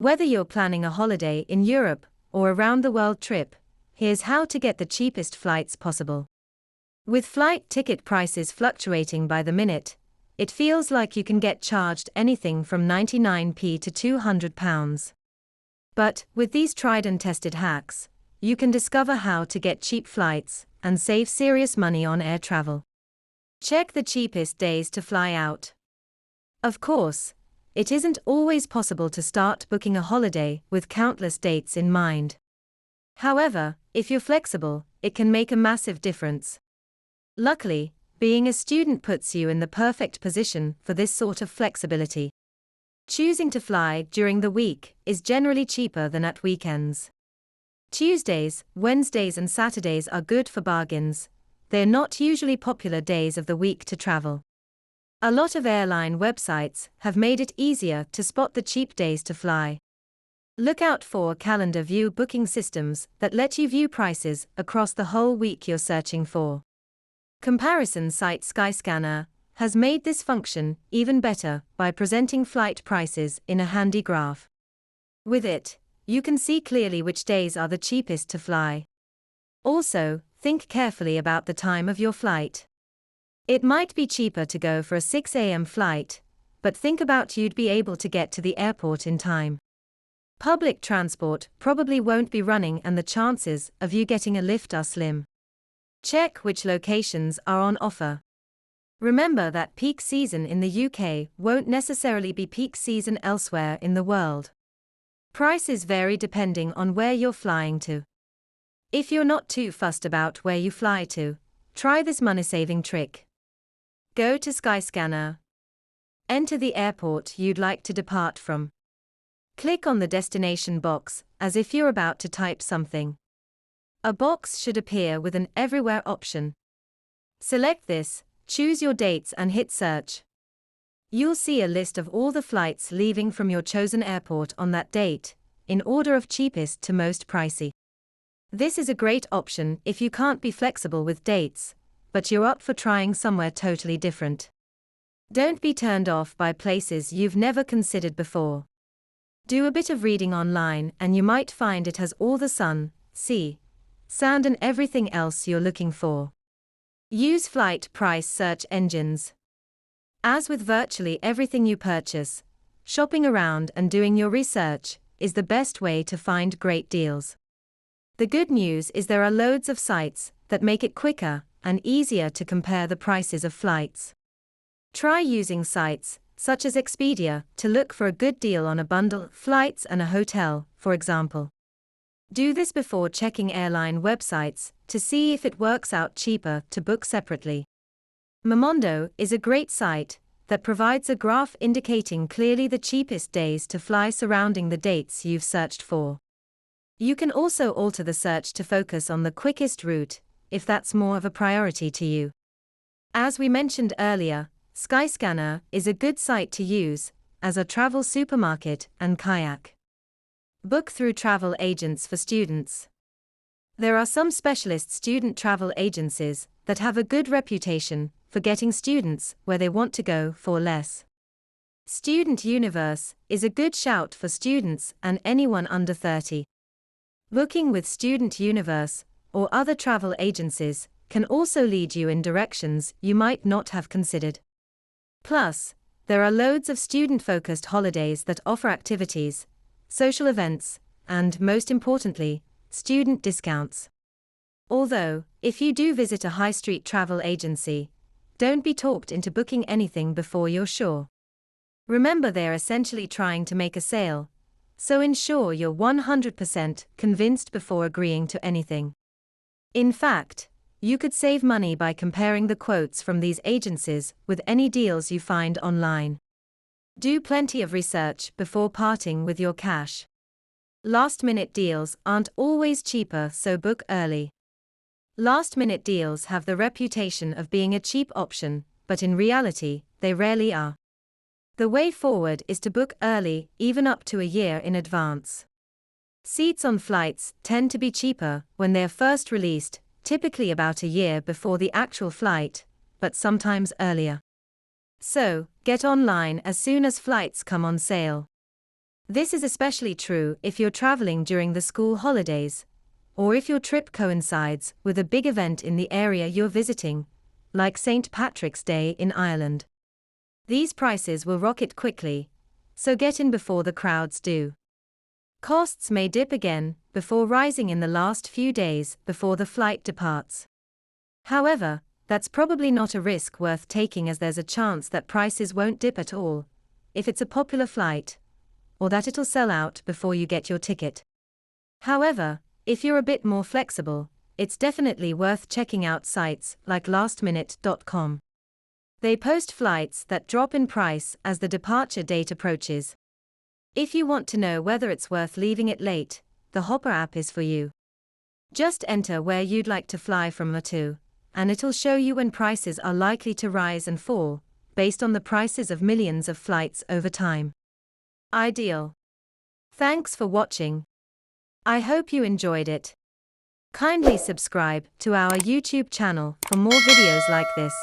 Whether you're planning a holiday in Europe or a round-the-world trip, here's how to get the cheapest flights possible. With flight ticket prices fluctuating by the minute, it feels like you can get charged anything from 99p to £200. But, with these tried and tested hacks, you can discover how to get cheap flights and save serious money on air travel. Check the cheapest days to fly out. Of course, it isn't always possible to start booking a holiday with countless dates in mind. However, if you're flexible, it can make a massive difference. Luckily, being a student puts you in the perfect position for this sort of flexibility. Choosing to fly during the week is generally cheaper than at weekends. Tuesdays, Wednesdays and Saturdays are good for bargains. They're not usually popular days of the week to travel. A lot of airline websites have made it easier to spot the cheap days to fly. Look out for calendar view booking systems that let you view prices across the whole week you're searching for. Comparison site Skyscanner has made this function even better by presenting flight prices in a handy graph. With it, you can see clearly which days are the cheapest to fly. Also, think carefully about the time of your flight. It might be cheaper to go for a 6 a.m. flight, but think about you'd be able to get to the airport in time. Public transport probably won't be running and the chances of you getting a lift are slim. Check which locations are on offer. Remember that peak season in the UK won't necessarily be peak season elsewhere in the world. Prices vary depending on where you're flying to. If you're not too fussed about where you fly to, try this money-saving trick. Go to Skyscanner. Enter the airport you'd like to depart from. Click on the destination box, as if you're about to type something. A box should appear with an Everywhere option. Select this, choose your dates and hit search. You'll see a list of all the flights leaving from your chosen airport on that date, in order of cheapest to most pricey. This is a great option if you can't be flexible with dates, but you're up for trying somewhere totally different. Don't be turned off by places you've never considered before. Do a bit of reading online and you might find it has all the sun, sea, sand and everything else you're looking for. Use flight price search engines. As with virtually everything you purchase, shopping around and doing your research is the best way to find great deals. The good news is there are loads of sites that make it quicker and easier to compare the prices of flights. Try using sites such as Expedia to look for a good deal on a bundle of flights and a hotel, for example. Do this before checking airline websites to see if it works out cheaper to book separately. Momondo is a great site that provides a graph indicating clearly the cheapest days to fly surrounding the dates you've searched for. You can also alter the search to focus on the quickest route, if that's more of a priority to you. As we mentioned earlier, Skyscanner is a good site to use, as are Travel Supermarket and Kayak. Book through travel agents for students. There are some specialist student travel agencies that have a good reputation for getting students where they want to go for less. Student Universe is a good shout for students and anyone under 30. Booking with Student Universe or other travel agencies can also lead you in directions you might not have considered. Plus, there are loads of student-focused holidays that offer activities, social events, and, most importantly, student discounts. Although, if you do visit a high street travel agency, don't be talked into booking anything before you're sure. Remember, they're essentially trying to make a sale, so ensure you're 100% convinced before agreeing to anything. In fact, you could save money by comparing the quotes from these agencies with any deals you find online. Do plenty of research before parting with your cash. Last-minute deals aren't always cheaper, so book early. Last-minute deals have the reputation of being a cheap option, but in reality, they rarely are. The way forward is to book early, even up to a year in advance. Seats on flights tend to be cheaper when they are first released, typically about a year before the actual flight, but sometimes earlier. So, get online as soon as flights come on sale. This is especially true if you're traveling during the school holidays, or if your trip coincides with a big event in the area you're visiting, like St. Patrick's Day in Ireland. These prices will rocket quickly, so get in before the crowds do. Costs may dip again before rising in the last few days before the flight departs. However, that's probably not a risk worth taking, as there's a chance that prices won't dip at all if it's a popular flight, or that it'll sell out before you get your ticket. However, if you're a bit more flexible, it's definitely worth checking out sites like lastminute.com. They post flights that drop in price as the departure date approaches. If you want to know whether it's worth leaving it late, the Hopper app is for you. Just enter where you'd like to fly from or to, and it'll show you when prices are likely to rise and fall, based on the prices of millions of flights over time. Ideal. Thanks for watching. I hope you enjoyed it. Kindly subscribe to our YouTube channel for more videos like this.